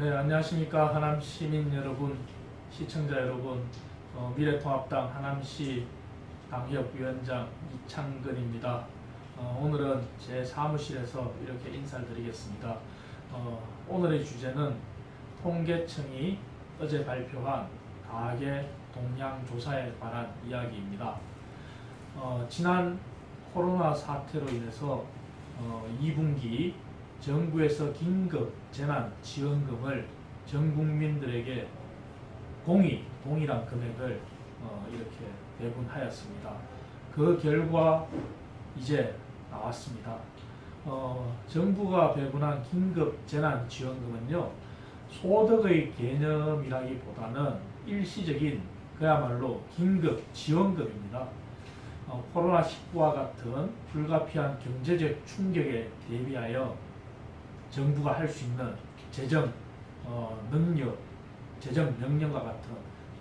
네, 안녕하십니까. 하남 시민 여러분, 시청자 여러분, 미래통합당 하남시 당협위원장 이창근입니다. 오늘은 제 사무실에서 이렇게 인사를 드리겠습니다. 오늘의 주제는 통계청이 어제 발표한 가계 동향 조사에 관한 이야기입니다. 지난 코로나 사태로 인해서 2분기 정부에서 긴급 재난지원금을 전 국민들에게 동일한 금액을 이렇게 배분하였습니다. 그 결과 이제 나왔습니다. 정부가 배분한 긴급 재난지원금은요, 소득의 개념이라기보다는 일시적인 그야말로 긴급 지원금입니다. 코로나19와 같은 불가피한 경제적 충격에 대비하여 정부가 할 수 있는 재정 능력, 재정 명령과 같은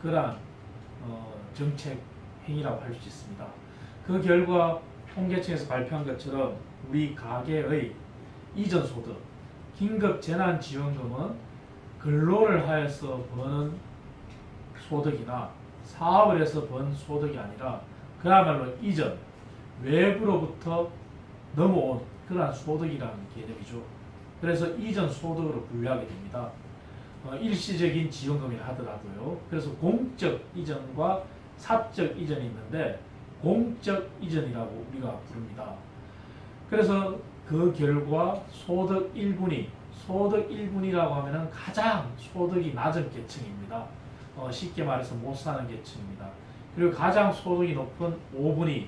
그러한 정책 행위라고 할 수 있습니다. 그 결과 통계청에서 발표한 것처럼 우리 가계의 이전 소득, 긴급 재난지원금은 근로를 하여서 버는 소득이나 사업을 해서 번 소득이 아니라 그야말로 이전, 외부로부터 넘어온 그러한 소득이라는 개념이죠. 그래서 이전 소득으로 분류하게 됩니다. 일시적인 지원금이라 하더라도요. 그래서 공적 이전과 사적 이전이 있는데 공적 이전이라고 우리가 부릅니다. 그래서 그 결과 소득 1분위라고 하면은 가장 소득이 낮은 계층입니다. 쉽게 말해서 못 사는 계층입니다. 그리고 가장 소득이 높은 5분위,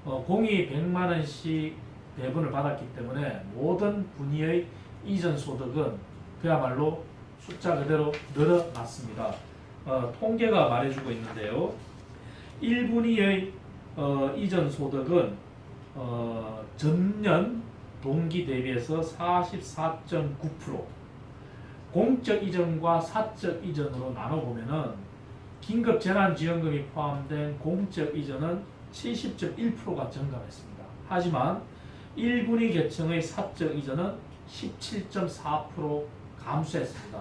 공이 100만 원씩 배분을 받았기 때문에 모든 분위의 이전 소득은 그야말로 숫자 그대로 늘어났습니다. 통계가 말해주고 있는데요. 1분위의 이전 소득은 전년 동기 대비해서 44.9%, 공적 이전과 사적 이전으로 나눠보면은 긴급 재난지원금이 포함된 공적 이전은 70.1%가 증가했습니다. 하지만 1분위 계층의 사적 이전은 17.4% 감소했습니다.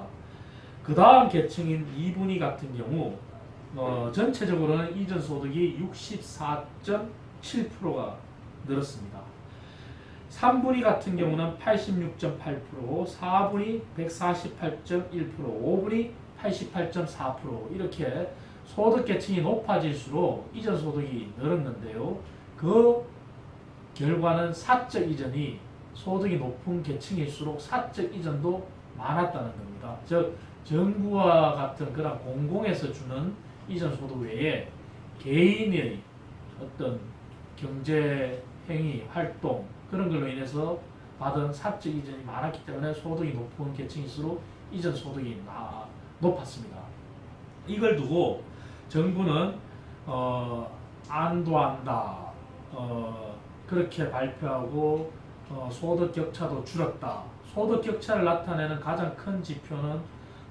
그 다음 계층인 2분위 같은 경우 전체적으로는 이전 소득이 64.7%가 늘었습니다. 3분위 같은 경우는 86.8%, 4분위 148.1%, 5분위 88.4% 이렇게 소득 계층이 높아질수록 이전 소득이 늘었는데요. 그 결과는 사적 이전이 소득이 높은 계층일수록 사적 이전도 많았다는 겁니다. 즉 정부와 같은 그런 공공에서 주는 이전 소득 외에 개인의 어떤 경제 행위, 활동 그런 걸로 인해서 받은 사적 이전이 많았기 때문에 소득이 높은 계층일수록 이전 소득이 높았습니다. 이걸 두고 정부는 안도한다 그렇게 발표하고 소득 격차도 줄었다. 소득 격차를 나타내는 가장 큰 지표는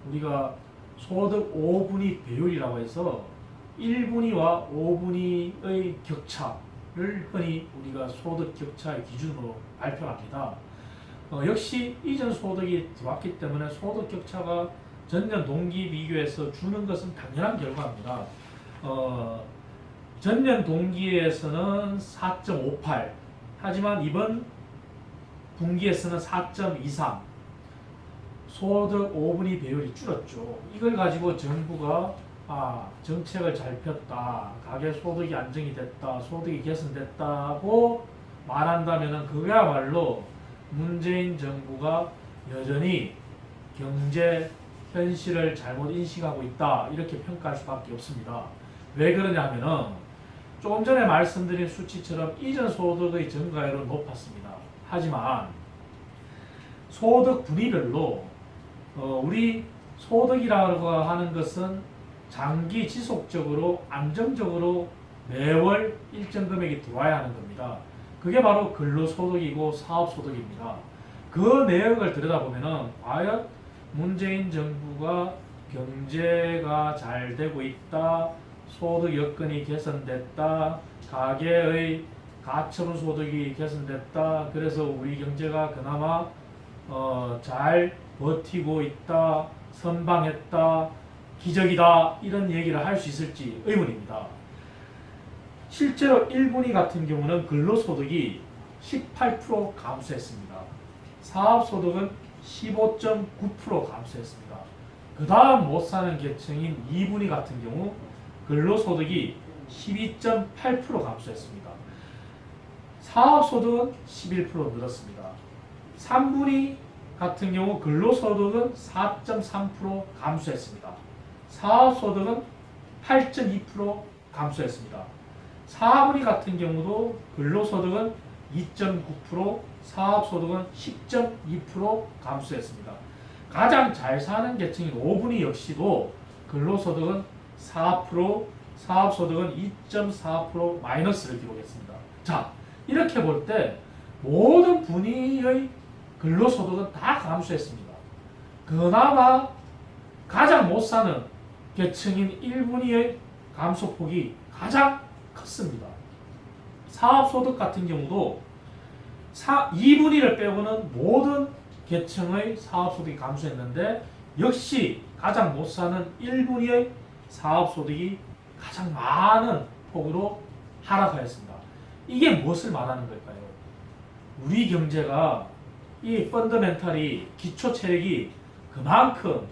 우리가 소득 5분위 배율이라고 해서 1분위와 5분위의 격차를 흔히 우리가 소득 격차의 기준으로 발표합니다. 역시 이전 소득이 들어왔기 때문에 소득 격차가 전년 동기 비교해서 주는 것은 당연한 결과입니다. 전년 동기에서는 4.58, 하지만 이번 분기에서는 4.23, 소득 5분위 배율이 줄었죠. 이걸 가지고 정부가 정책을 잘 폈다, 가계 소득이 안정이 됐다, 소득이 개선됐다고 말한다면 그야말로 문재인 정부가 여전히 경제 현실을 잘못 인식하고 있다 이렇게 평가할 수밖에 없습니다. 왜 그러냐면은 조금 전에 말씀드린 수치처럼 이전 소득의 증가율은 높았습니다. 하지만 소득 분위별로 우리 소득이라고 하는 것은 장기 지속적으로 안정적으로 매월 일정 금액이 들어와야 하는 겁니다. 그게 바로 근로소득이고 사업소득입니다. 그 내역을 들여다보면은 과연 문재인 정부가 경제가 잘 되고 있다, 소득 여건이 개선됐다, 가계의 가처분 소득이 개선됐다, 그래서 우리 경제가 그나마 잘 버티고 있다, 선방했다, 기적이다 이런 얘기를 할 수 있을지 의문입니다. 실제로 1분위 같은 경우는 근로소득이 18% 감소했습니다. 사업소득은 15.9% 감소했습니다. 그 다음 못 사는 계층인 2분위 같은 경우 근로소득이 12.8% 감소했습니다. 사업소득은 11% 늘었습니다. 3분위 같은 경우 근로소득은 4.3% 감소했습니다. 사업소득은 8.2% 감소했습니다. 4분위 같은 경우도 근로소득은 2.9%, 사업소득은 10.2% 감소했습니다. 가장 잘 사는 계층인 5분위 역시도 근로소득은 4%, 사업소득은 2.4% 마이너스를 기록했습니다. 자, 이렇게 볼 때 모든 분위의 근로소득은 다 감소했습니다. 그나마 가장 못 사는 계층인 1분위의 감소폭이 가장 컸습니다. 사업소득 같은 경우도 2분위를 빼고는 모든 계층의 사업소득이 감소했는데 역시 가장 못 사는 1분위의 사업소득이 가장 많은 폭으로 하락하였습니다. 이게 무엇을 말하는 걸까요? 우리 경제가 이 펀더멘탈이 기초 체력이 그만큼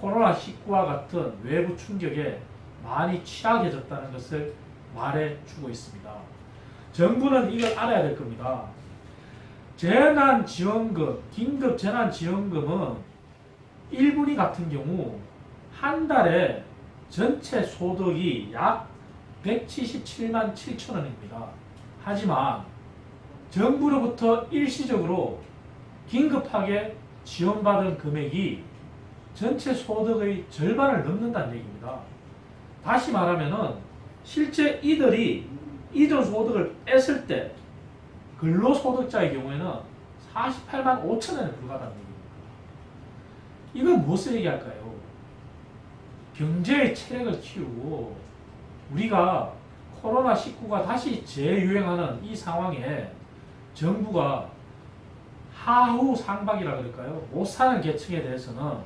코로나19와 같은 외부 충격에 많이 취약해졌다는 것을 말해주고 있습니다. 정부는 이걸 알아야 될 겁니다. 재난지원금, 긴급재난지원금은 1분위 같은 경우 한 달에 전체 소득이 약 177만 7천 원입니다. 하지만 정부로부터 일시적으로 긴급하게 지원받은 금액이 전체 소득의 절반을 넘는다는 얘기입니다. 다시 말하면은 실제 이들이 이전 소득을 뺐을 때 근로소득자의 경우에는 48만 5천 원에 불과하다는 얘기입니다. 이건 무엇을 얘기할까요? 경제의 체력을 키우고 우리가 코로나19가 다시 재유행하는 이 상황에 정부가 하후 상박이라 그럴까요? 못 사는 계층에 대해서는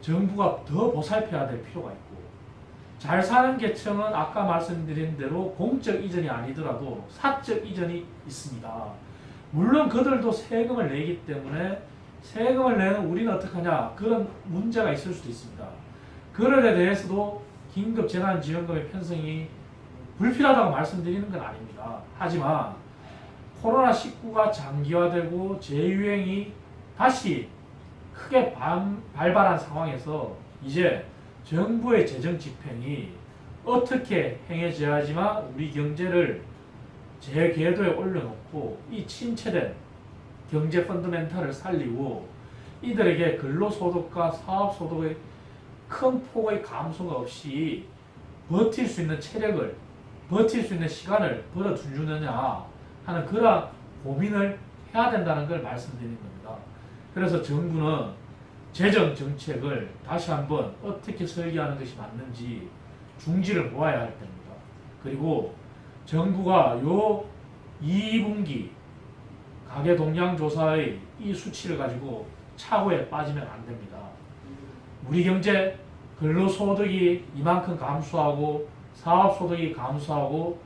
정부가 더 보살펴야 될 필요가 있고, 잘 사는 계층은 아까 말씀드린 대로 공적 이전이 아니더라도 사적 이전이 있습니다. 물론 그들도 세금을 내기 때문에 세금을 내는 우리는 어떡하냐, 그런 문제가 있을 수도 있습니다. 그들에 대해서도 긴급재난지원금의 편성이 불필요하다고 말씀드리는 건 아닙니다. 하지만 코로나19가 장기화되고 재유행이 다시 크게 발발한 상황에서 이제 정부의 재정 집행이 어떻게 행해져야지만 우리 경제를 제궤도에 올려놓고 이 침체된 경제 펀더멘탈을 살리고 이들에게 근로소득과 사업소득의 큰 폭의 감소가 없이 버틸 수 있는 체력을, 버틸 수 있는 시간을 벌어주느냐 하는 그런 고민을 해야 된다는 걸 말씀드리는 겁니다. 그래서 정부는 재정 정책을 다시 한번 어떻게 설계하는 것이 맞는지 중지를 모아야 할 겁니다. 그리고 정부가 요 2분기 가계 동향 조사의 이 수치를 가지고 착오에 빠지면 안 됩니다. 우리 경제 근로소득이 이만큼 감소하고 사업소득이 감소하고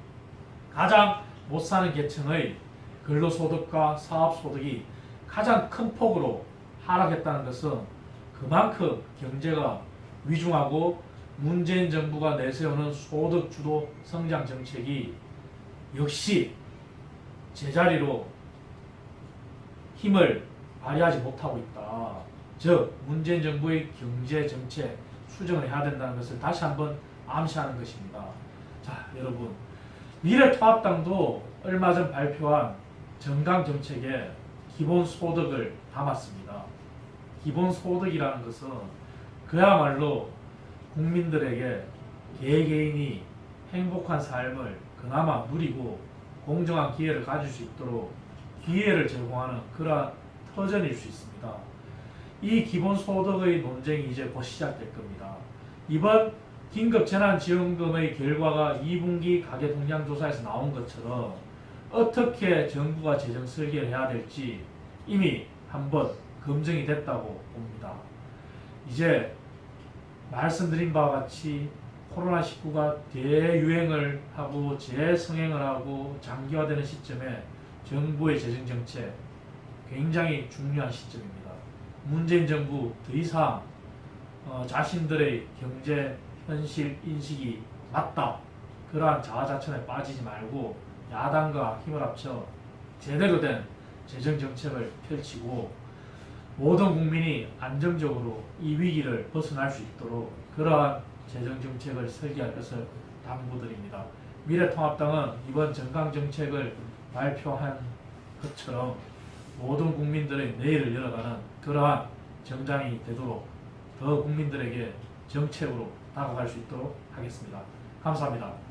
가장 못 사는 계층의 근로소득과 사업소득이 가장 큰 폭으로 하락했다는 것은 그만큼 경제가 위중하고 문재인 정부가 내세우는 소득주도 성장 정책이 역시 제자리로 힘을 발휘하지 못하고 있다. 즉 문재인 정부의 경제 정책 수정을 해야 된다는 것을 다시 한번 암시하는 것입니다. 자, 여러분, 미래통합당도 얼마 전 발표한 정강 정책에 기본소득을 담았습니다. 기본소득이라는 것은 그야말로 국민들에게 개개인이 행복한 삶을 그나마 누리고 공정한 기회를 가질 수 있도록 기회를 제공하는 그러한 터전일 수 있습니다. 이 기본소득의 논쟁이 이제 곧 시작될 겁니다. 이번 긴급재난지원금의 결과가 2분기 가계동향조사에서 나온 것처럼 어떻게 정부가 재정 설계를 해야 될지 이미 한번 검증이 됐다고 봅니다. 이제 말씀드린 바와 같이 코로나19가 대유행을 하고 재성행을 하고 장기화되는 시점에 정부의 재정정책 굉장히 중요한 시점입니다. 문재인 정부 더 이상 자신들의 경제 현실 인식이 맞다, 그러한 자화자찬에 빠지지 말고 야당과 힘을 합쳐 제대로 된 재정정책을 펼치고 모든 국민이 안정적으로 이 위기를 벗어날 수 있도록 그러한 재정정책을 설계할 것을 당부드립니다. 미래통합당은 이번 정강정책을 발표한 것처럼 모든 국민들의 내일을 열어가는 그러한 정당이 되도록 더 국민들에게 정책으로 다가갈 수 있도록 하겠습니다. 감사합니다.